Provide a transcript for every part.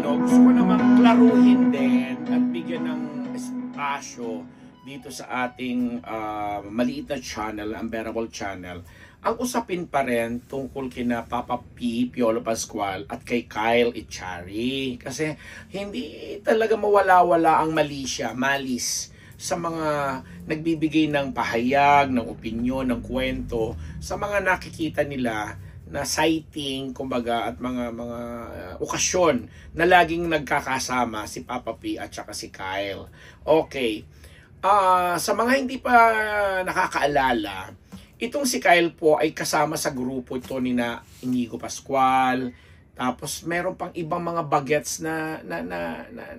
gusto ko namang klaruhin din at bigyan ng espasyo dito sa ating maliit na channel, Unbearable Channel. Ang usapin pa rin tungkol kina Papa P, Piolo Pascual at kay Kyle Echari. Kasi hindi talaga mawala-wala ang malis sa mga nagbibigay ng pahayag, ng opinyon, ng kwento, sa mga nakikita nila na sighting, kumbaga, at mga okasyon na laging nagkakasama si Papa P at saka si Kyle. Okay. Sa mga hindi pa nakakaalala, itong si Kyle po ay kasama sa grupo ito ni na Inigo Pascual. Tapos meron pang ibang mga bagets na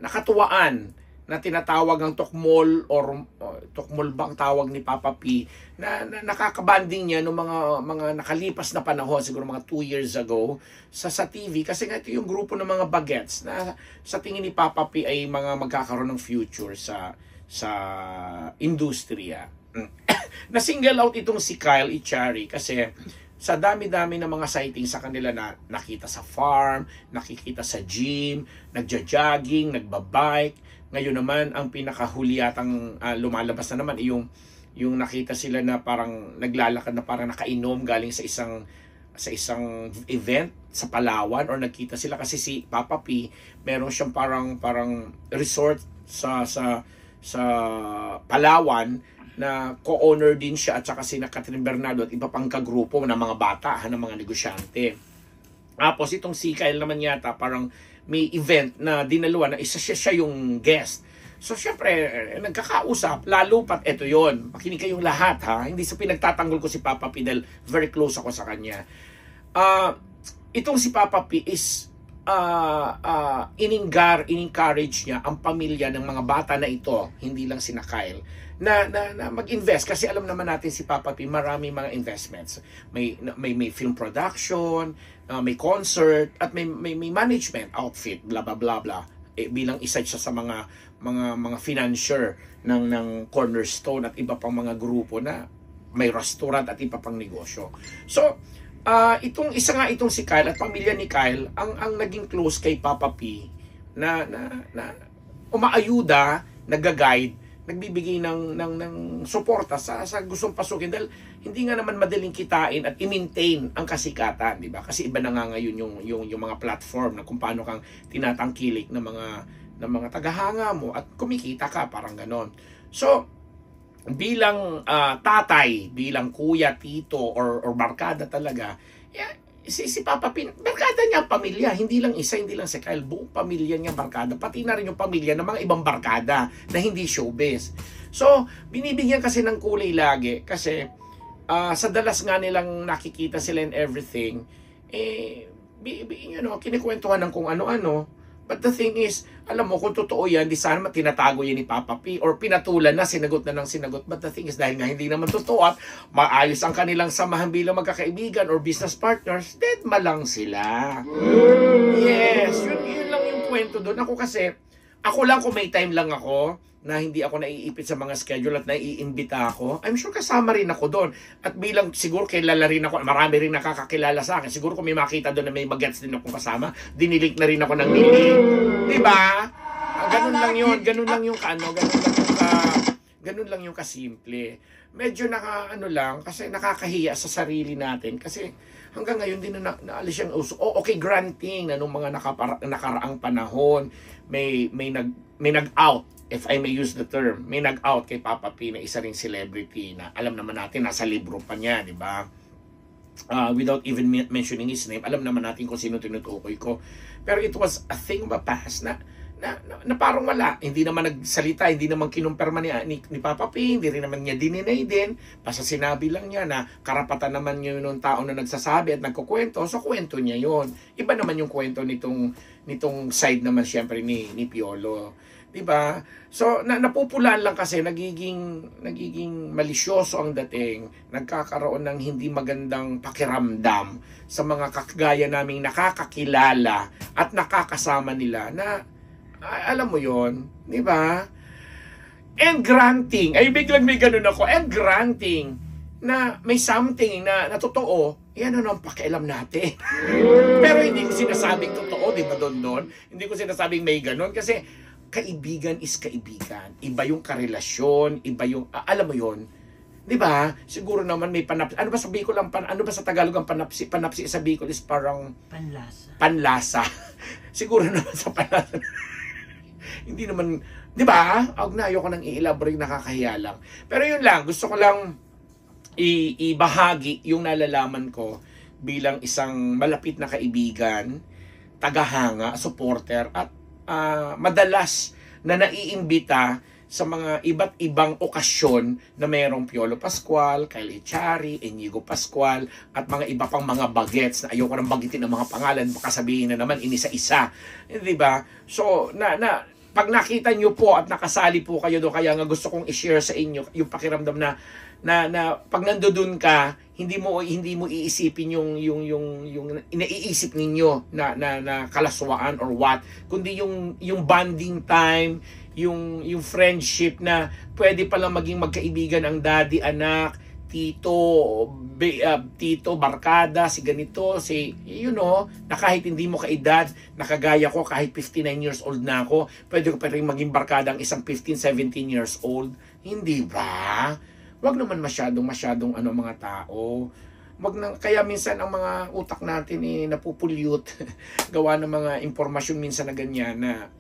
nakatuwaan na tinatawag ang Tokmol or Tokmol bang tawag ni Papa P na nakakabanding niya noong mga nakalipas na panahon, siguro mga 2 years ago sa TV, kasi nga ito yung grupo ng mga bagets na sa tingin ni Papa P ay mga magkakaroon ng future sa industriya. Na single out itong si Kyle Echari kasi sa dami-dami ng mga sightings sa kanila na nakita sa farm, nakikita sa gym, nagja-jogging, nagbabike. Ngayon naman, ang pinakahuli yatang lumalabas na naman yung nakita sila na parang naglalakad na parang nakainom galing sa isang event sa Palawan, or nagkita sila kasi si Papa P, meron siyang parang resort sa Palawan na co-owner din siya, at saka si Catherine Bernardo at iba pang kagrupo ng mga bata, ng mga negosyante. Tapos itong si Kyle naman yata parang may event na dinaluan na isa siya yung guest. So syempre nagkakausap, lalo pat ito yon. Makinig kayong lahat ha. Hindi sa pinagtatanggol ko si Papa P dahil very close ako sa kanya. Itong si Papa P is in-encourage niya ang pamilya ng mga bata na ito, hindi lang sina Kyle, na mag-invest, kasi alam naman natin si Papa P marami mga investments. May film production, may concert, at may management outfit, bla bla bla bla. Bilang isa siya sa mga financier ng Cornerstone at iba pang mga grupo na may restaurant at iba pang negosyo. So itong si Kyle at pamilya ni Kyle ang naging close kay Papa P na umaayuda, nagga-guide, nagbibigay ng suporta sa gustong pasukin, dahil hindi nga naman madaling kitain at i-maintain ang kasikatan, di ba? Kasi iba na nga ngayon yung mga platform na kung paano kang tinatangkilik ng mga tagahanga mo at kumikita ka, parang ganon. So bilang tatay, bilang kuya, tito, or barkada talaga, si Papa P, barkada niya ang pamilya, hindi lang isa, hindi lang si Kyle, buong pamilya niya barkada, pati na rin yung pamilya ng mga ibang barkada na hindi showbiz. So binibigyan kasi ng kulay lagi, kasi sa dalas nga nilang nakikita sila and everything, kinikwentuhan ng kung ano-ano. But the thing is, alam mo, kung totoo yan, di sana tinatago yan ni Papa P or pinatulan na, sinagot na ng sinagot. But the thing is, dahil nga hindi naman totoo at maayos ang kanilang samahan bilang magkakaibigan or business partners, dead malang sila. Yes, yun lang yung kwento doon. Ako lang kung may time lang ako, na hindi ako naiipit sa mga schedule at naiimbita ako, I'm sure kasama rin ako doon. At bilang siguro kilala rin ako, marami rin nakakakilala sa akin. Siguro kung may makita doon na may bagets din akong kasama, dinilink na rin ako ng nilink. Diba? Ganun lang yun. Ganun lang yung kasimple. Medyo kasi nakakahiya sa sarili natin. Kasi hanggang ngayon din naalis yung uso. Okay, granting na nung mga nakaraang panahon, may nag-out, if I may use the term, may nag-out kay Papa P na isa ring celebrity na alam naman natin, nasa libro pa niya, di ba? Without even mentioning his name, alam naman natin kung sino tinutukoy ko. Pero it was a thing of the past na parang wala. Hindi naman nagsalita, hindi naman kinumpirma ni Papa P, hindi rin naman niya dininay din. Basta sinabi lang niya na karapatan naman niya yung tao na nagsasabi at nagkukwento, so kwento niya yon. Iba naman yung kwento nitong side naman siyempre ni Piolo. Diba? So napupulaan lang kasi, nagiging malisyoso ang dating, nagkakaroon ng hindi magandang pakiramdam sa mga kagaya naming nakakakilala at nakakasama nila na alam mo yon, di ba? And granting, ay biglang may ganun ako, and granting na may something na totoo, yan ano ang pakialam natin. Pero hindi ko sinasabing totoo, di ba, Don? Hindi ko sinasabing may ganon kasi kaibigan is kaibigan. Iba yung karelasyon, iba yung, alam mo yon. Di ba? Siguro naman may panapsi. Ano ba sa Bicol ano ba sa Tagalog ang panapsi? Panapsi sa Bicol is parang panlasa. Siguro naman sa panlasa. Hindi naman, di ba? Ayoko nang i-elaborate, nakakahiya lang. Pero yun lang, gusto ko lang ibahagi yung nalalaman ko bilang isang malapit na kaibigan, tagahanga, supporter, at madalas na naiimbita sa mga iba't ibang okasyon na mayroong Piolo Pascual, Kyle Echari, Inigo Pascual, at mga iba pang mga bagets na ayoko nang bagitin ng mga pangalan, baka sabihin na naman inisa-isa. Di ba? So, pag nakita nyo po at nakasali po kayo doon, kaya nga gusto kong i-share sa inyo yung pakiramdam na pag nandoon ka, hindi mo iisipin yung iniisip ninyo na kalaswaan or what, kundi yung bonding time, yung friendship na pwede pala maging magkaibigan ang daddy, anak, tito, barkada, si ganito, si, na kahit hindi mo kaedad, nakagaya ko, kahit 59 years old na ako, pwede ko pa rin maging barkada ang isang 15, 17 years old. Hindi ba? Wag naman masyadong mga tao. Kaya minsan ang mga utak natin napupulyut gawa ng mga impormasyon minsan na ganyan na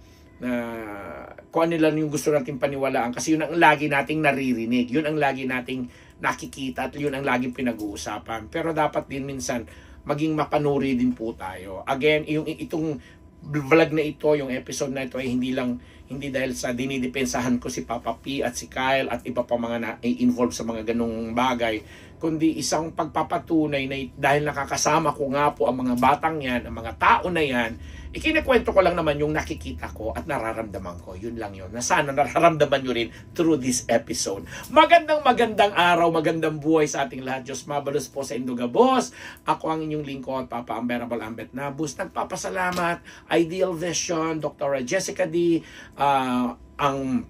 kung ano lang yung gusto nating paniwalaan kasi yun ang lagi nating naririnig, yun ang lagi nating nakikita at yun ang laging pinag-uusapan. Pero dapat din minsan maging mapanuri din po tayo. Again, itong vlog na ito, yung episode na ito ay hindi dahil sa dinidepensahan ko si Papa P at si Kyle at iba pa mga na-involve sa mga ganung bagay, kundi isang pagpapatunay na dahil nakakasama ko nga po ang mga batang yan, ang mga tao na yan, ikinikwento ko lang naman yung nakikita ko at nararamdaman ko. Yun lang yun. Na sana nararamdaman nyo rin through this episode. Magandang araw, magandang buhay sa ating lahat. Diyos mabalos po sa Indugabos. Ako ang inyong lingkod, Papa Unbearable Ambet Nabus. Nagpapasalamat, Ideal Vision, Dr. Jessica D, ang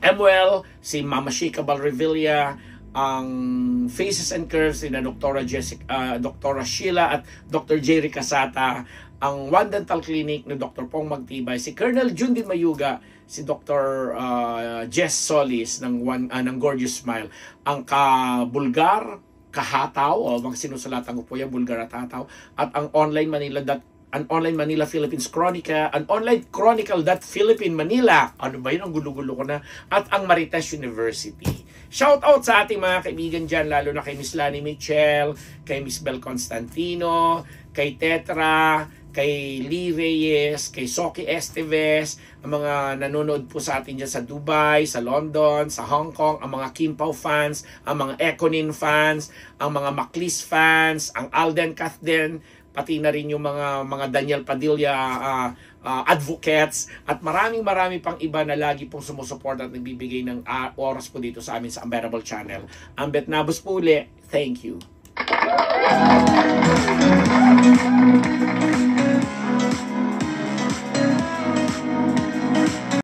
MWell, si Mama Shika Balrevilla, ang Faces and Curves ni Dr. Sheila at Dr. Jerry Casata, ang One Dental Clinic ni Dr. Pong Magtibay, si Colonel Jundi Mayuga, si Dr. Jess Solis ng Gorgeous Smile, ang Bulgar Kahataw, sinusulatan ko po yan, Bulgar at Hataw, at ang Online Manila Philippines Chronica, an Online Chronicle.Philippine Manila. Ano ba yun? Ang gulo-gulo ko na. At ang Marites University. Shout out sa ating mga kaibigan dyan, lalo na kay Miss Lani Michel, kay Miss Bel Constantino, kay Tetra, kay Lee Reyes, kay Soki Esteves, ang mga nanonood po sa atin dyan sa Dubai, sa London, sa Hong Kong, ang mga Kim Pao fans, ang mga Econin fans, ang mga Maclis fans, ang Alden Kathden, pati na rin yung mga Daniel Padilla advocates, at marami pang iba na lagi pong sumusuporta at nagbibigay ng oras po dito sa amin sa Unbearable Channel. Ambet Nabus po uli. Thank you.